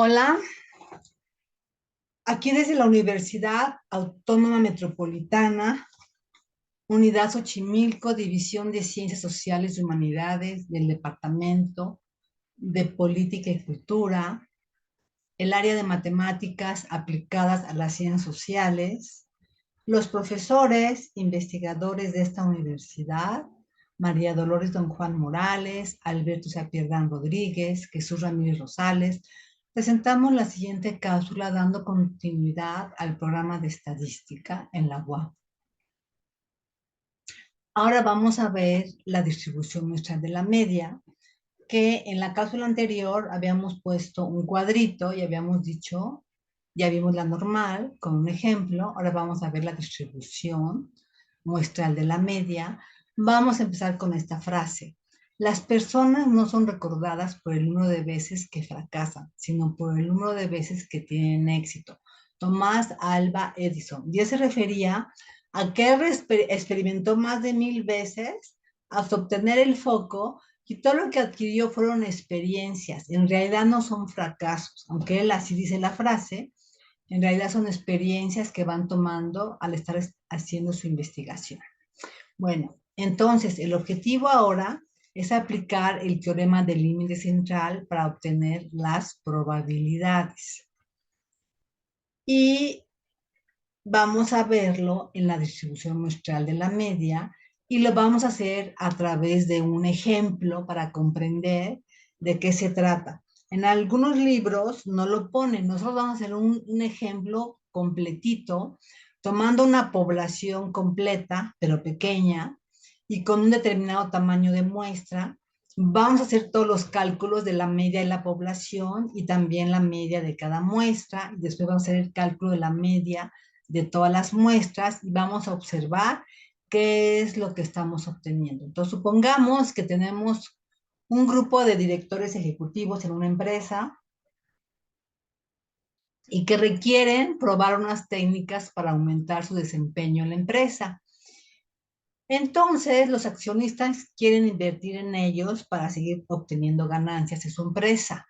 Hola, aquí desde la Universidad Autónoma Metropolitana, Unidad Xochimilco, División de Ciencias Sociales y Humanidades del Departamento de Política y Cultura, el área de matemáticas aplicadas a las ciencias sociales, los profesores, investigadores de esta universidad, María Dolores Don Juan Morales, Alberto Sapierdán Rodríguez, Jesús Ramírez Rosales, presentamos la siguiente cápsula dando continuidad al programa de estadística en la UAP. Ahora vamos a ver la distribución muestral de la media, que en la cápsula anterior habíamos puesto un cuadrito y habíamos dicho, ya vimos la normal con un ejemplo, ahora vamos a ver la distribución muestral de la media. Vamos a empezar con esta frase. Las personas no son recordadas por el número de veces que fracasan, sino por el número de veces que tienen éxito. Tomás Alva Edison. Ya se refería a que experimentó más de 1000 veces hasta obtener el foco y todo lo que adquirió fueron experiencias. En realidad no son fracasos, aunque él así dice la frase, en realidad son experiencias que van tomando al estar haciendo su investigación. Bueno, entonces el objetivo ahora es aplicar el teorema del límite central para obtener las probabilidades. Y vamos a verlo en la distribución muestral de la media y lo vamos a hacer a través de un ejemplo para comprender de qué se trata. En algunos libros no lo ponen, nosotros vamos a hacer un ejemplo completito, tomando una población completa, pero pequeña, y con un determinado tamaño de muestra. Vamos a hacer todos los cálculos de la media de la población y también la media de cada muestra, y después vamos a hacer el cálculo de la media de todas las muestras y vamos a observar qué es lo que estamos obteniendo. Entonces, supongamos que tenemos un grupo de directores ejecutivos en una empresa y que requieren probar unas técnicas para aumentar su desempeño en la empresa. Entonces, los accionistas quieren invertir en ellos para seguir obteniendo ganancias de su empresa.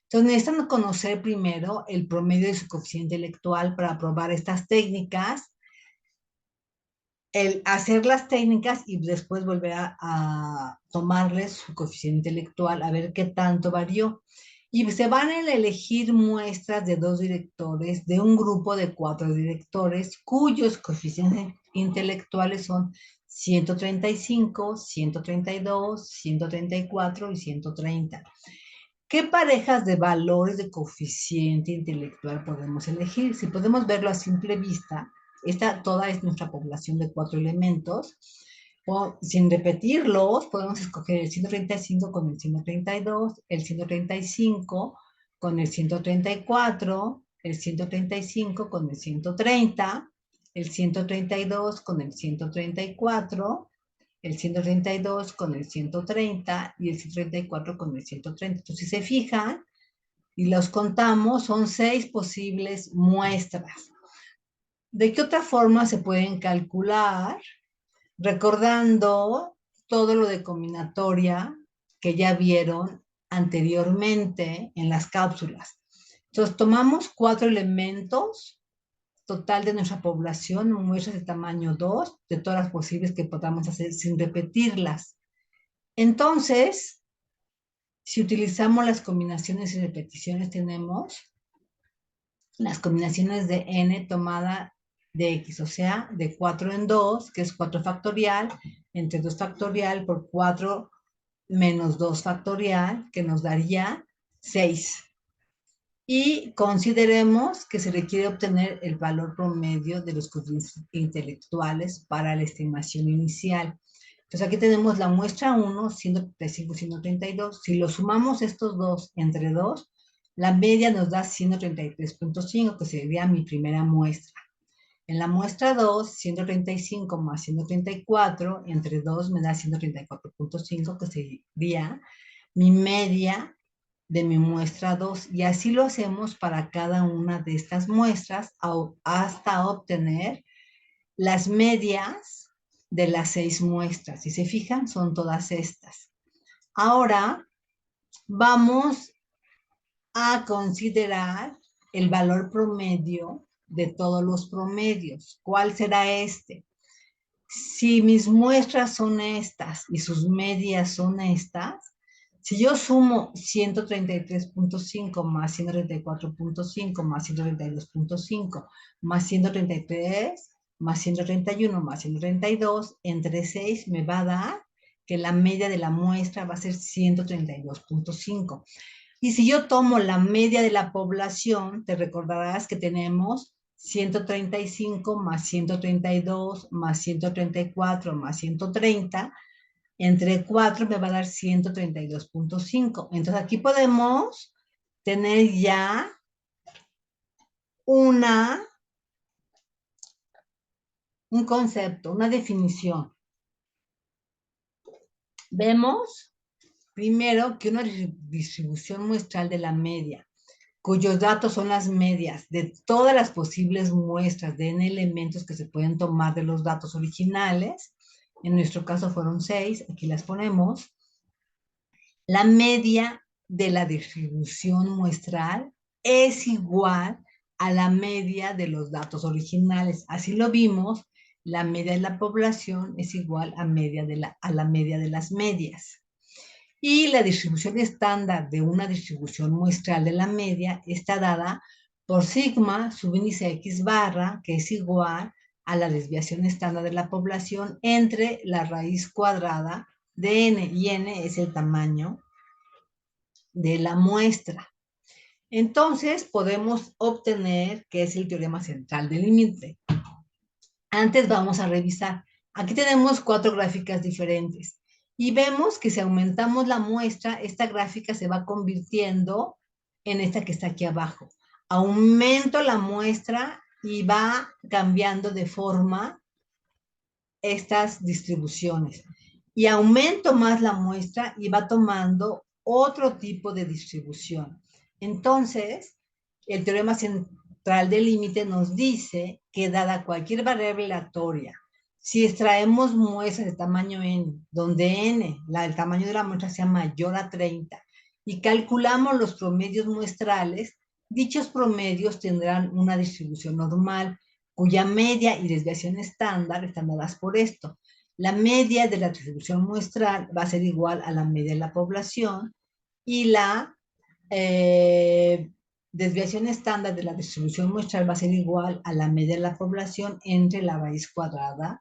Entonces, necesitan conocer primero el promedio de su coeficiente intelectual para probar estas técnicas, el hacer las técnicas y después volver a tomarles su coeficiente intelectual a ver qué tanto varió. Y se van a elegir muestras de 2 directores de un grupo de 4 directores cuyos coeficientes intelectuales son 135, 132, 134 y 130. ¿Qué parejas de valores de coeficiente intelectual podemos elegir? Si podemos verlo a simple vista, toda es nuestra población de 4 elementos. O, sin repetirlos, podemos escoger el 135 con el 132, el 135 con el 134, el 135 con el 130, el 132 con el 134, el 132 con el 130 y el 134 con el 130. Entonces, si se fijan y los contamos, son 6 posibles muestras. ¿De qué otra forma se pueden calcular? Recordando todo lo de combinatoria que ya vieron anteriormente en las cápsulas. Entonces, tomamos 4 elementos total de nuestra población, muestras de tamaño 2, de todas las posibles que podamos hacer sin repetirlas. Entonces, si utilizamos las combinaciones y repeticiones, tenemos las combinaciones de n tomada de x, o sea, de 4 en 2, que es 4 factorial, entre 2 factorial por 4 menos 2 factorial, que nos daría 6. Y consideremos que se requiere obtener el valor promedio de los coeficientes intelectuales para la estimación inicial. Entonces aquí tenemos la muestra 1, 135 y 132. Si lo sumamos estos dos entre 2, la media nos da 133.5, que sería mi primera muestra. En la muestra 2, 135 más 134, entre 2 me da 134.5, que sería mi media de mi muestra 2. Y así lo hacemos para cada una de estas muestras hasta obtener las medias de las 6 muestras. Si se fijan, son todas estas. Ahora vamos a considerar el valor promedio de todos los promedios. ¿Cuál será este? Si mis muestras son estas y sus medias son estas, si yo sumo 133.5 más 134.5 más 132.5 más 133 más 131 más 132 entre 6 me va a dar que la media de la muestra va a ser 132.5. Y si yo tomo la media de la población, te recordarás que tenemos 135 más 132 más 134 más 130, entre 4 me va a dar 132.5. Entonces aquí podemos tener ya un concepto, una definición. Vemos primero que una distribución muestral de la media, cuyos datos son las medias de todas las posibles muestras de n elementos que se pueden tomar de los datos originales. En nuestro caso fueron 6, aquí las ponemos. La media de la distribución muestral es igual a la media de los datos originales. Así lo vimos, la media de la población es igual a la media de las medias. Y la distribución estándar de una distribución muestral de la media está dada por sigma subíndice x barra, que es igual a la desviación estándar de la población entre la raíz cuadrada de n, y n es el tamaño de la muestra. Entonces podemos obtener que es el teorema central del límite. Antes vamos a revisar. Aquí tenemos 4 gráficas diferentes. Y vemos que si aumentamos la muestra, esta gráfica se va convirtiendo en esta que está aquí abajo. Aumento la muestra y va cambiando de forma estas distribuciones. Y aumento más la muestra y va tomando otro tipo de distribución. Entonces, el teorema central del límite nos dice que dada cualquier variable aleatoria, si extraemos muestras de tamaño n, donde n, el tamaño de la muestra sea mayor a 30, y calculamos los promedios muestrales, dichos promedios tendrán una distribución normal, cuya media y desviación estándar están dadas por esto. La media de la distribución muestral va a ser igual a la media de la población, y la desviación estándar de la distribución muestral va a ser igual a la media de la población entre la raíz cuadrada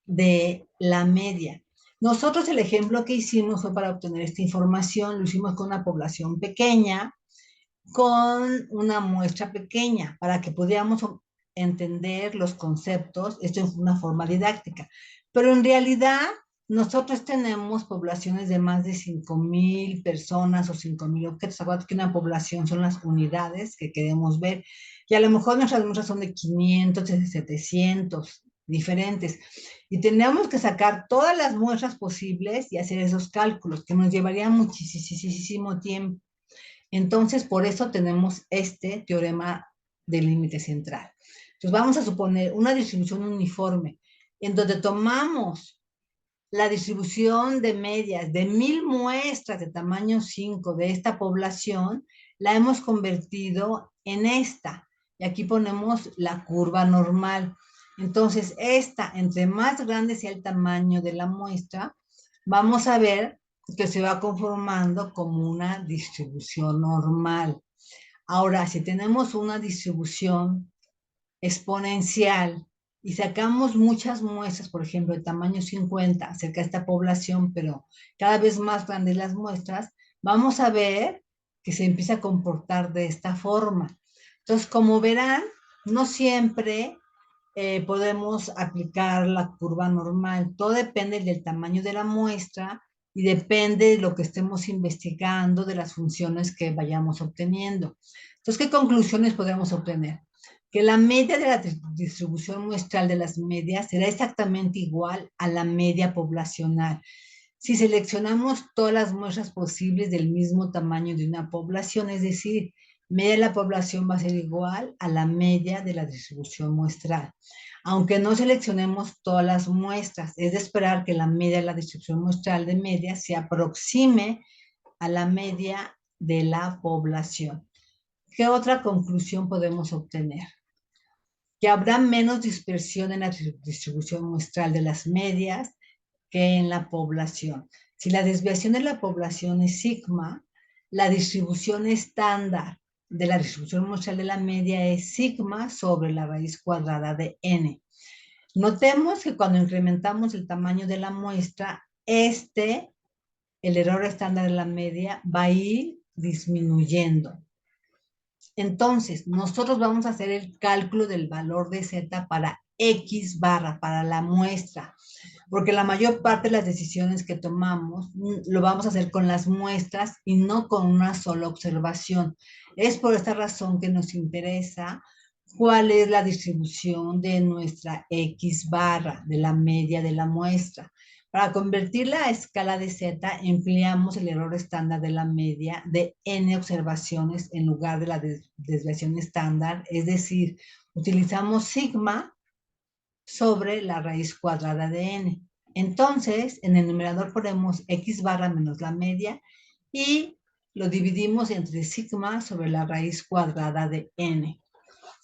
de la media. Nosotros el ejemplo que hicimos fue para obtener esta información, lo hicimos con una población pequeña, con una muestra pequeña, para que pudiéramos entender los conceptos, esto es una forma didáctica. Pero en realidad, nosotros tenemos poblaciones de más de 5,000 personas o 5,000 objetos. Acuérdate que una población son las unidades que queremos ver. Y a lo mejor nuestras muestras son de 500, de 700, diferentes. Y tenemos que sacar todas las muestras posibles y hacer esos cálculos, que nos llevaría muchísimo tiempo. Entonces, por eso tenemos este teorema del límite central. Entonces, vamos a suponer una distribución uniforme, en donde tomamos la distribución de medias de 1000 muestras de tamaño 5 de esta población, la hemos convertido en esta. Y aquí ponemos la curva normal. Entonces, esta, entre más grande sea el tamaño de la muestra, vamos a ver que se va conformando como una distribución normal. Ahora, si tenemos una distribución exponencial y sacamos muchas muestras, por ejemplo, de tamaño 50, acerca de esta población, pero cada vez más grandes las muestras, vamos a ver que se empieza a comportar de esta forma. Entonces, como verán, no siempre podemos aplicar la curva normal. Todo depende del tamaño de la muestra y depende de lo que estemos investigando, de las funciones que vayamos obteniendo. Entonces, ¿qué conclusiones podemos obtener? Que la media de la distribución muestral de las medias será exactamente igual a la media poblacional. Si seleccionamos todas las muestras posibles del mismo tamaño de una población, es decir, media de la población va a ser igual a la media de la distribución muestral. Aunque no seleccionemos todas las muestras, es de esperar que la media de la distribución muestral de media se aproxime a la media de la población. ¿Qué otra conclusión podemos obtener? Que habrá menos dispersión en la distribución muestral de las medias que en la población. Si la desviación de la población es sigma, la distribución estándar de la distribución muestral de la media es sigma sobre la raíz cuadrada de n. Notemos que cuando incrementamos el tamaño de la muestra, el error estándar de la media, va a ir disminuyendo. Entonces, nosotros vamos a hacer el cálculo del valor de z para x barra, para la muestra, porque la mayor parte de las decisiones que tomamos lo vamos a hacer con las muestras y no con una sola observación. Es por esta razón que nos interesa cuál es la distribución de nuestra x barra, de la media de la muestra. Para convertirla a escala de z, empleamos el error estándar de la media de n observaciones en lugar de la desviación estándar, es decir, utilizamos sigma sobre la raíz cuadrada de n. Entonces, en el numerador ponemos x barra menos la media y lo dividimos entre sigma sobre la raíz cuadrada de n,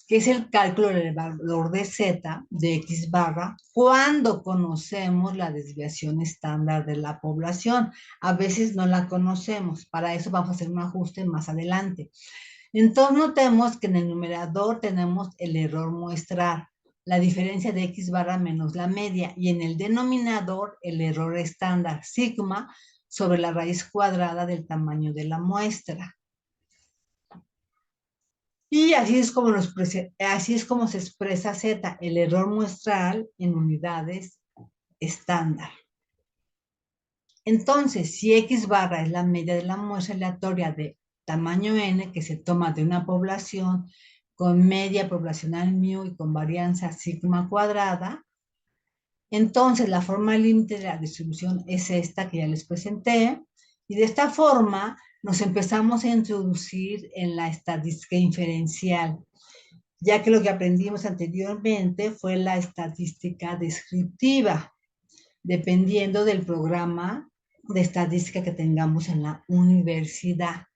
que es el cálculo del valor de z de x barra cuando conocemos la desviación estándar de la población. A veces no la conocemos, para eso vamos a hacer un ajuste más adelante. Entonces notemos que en el numerador tenemos el error muestral, la diferencia de x barra menos la media, y en el denominador el error estándar, sigma, sobre la raíz cuadrada del tamaño de la muestra. Y así es como se expresa z, el error muestral en unidades estándar. Entonces, si x barra es la media de la muestra aleatoria de tamaño n que se toma de una población con media poblacional mu y con varianza sigma cuadrada, entonces la forma límite de la distribución es esta que ya les presenté, y de esta forma nos empezamos a introducir en la estadística inferencial, ya que lo que aprendimos anteriormente fue la estadística descriptiva, dependiendo del programa de estadística que tengamos en la universidad.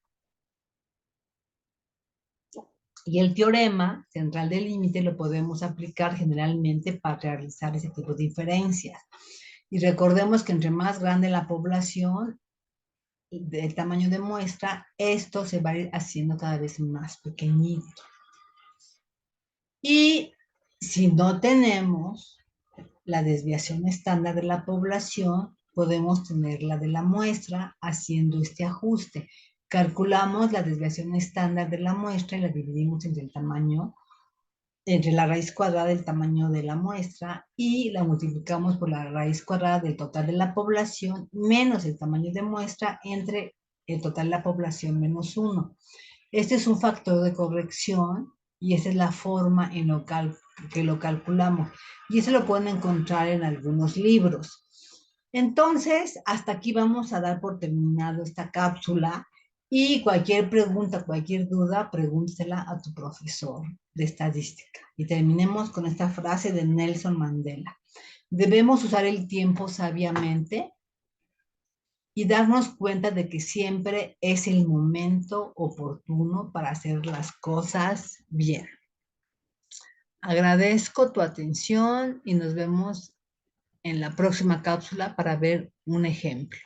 Y el teorema central del límite lo podemos aplicar generalmente para realizar ese tipo de inferencias. Y recordemos que entre más grande la población del tamaño de muestra, esto se va a ir haciendo cada vez más pequeñito. Y si no tenemos la desviación estándar de la población, podemos tener la de la muestra haciendo este ajuste. Calculamos la desviación estándar de la muestra y la dividimos entre el tamaño, entre la raíz cuadrada del tamaño de la muestra y la multiplicamos por la raíz cuadrada del total de la población menos el tamaño de muestra entre el total de la población menos 1. Este es un factor de corrección y esa es la forma en que lo calculamos. Y eso lo pueden encontrar en algunos libros. Entonces, hasta aquí vamos a dar por terminado esta cápsula y cualquier pregunta, cualquier duda, pregúntela a tu profesor de estadística. Y terminemos con esta frase de Nelson Mandela. Debemos usar el tiempo sabiamente y darnos cuenta de que siempre es el momento oportuno para hacer las cosas bien. Agradezco tu atención y nos vemos en la próxima cápsula para ver un ejemplo.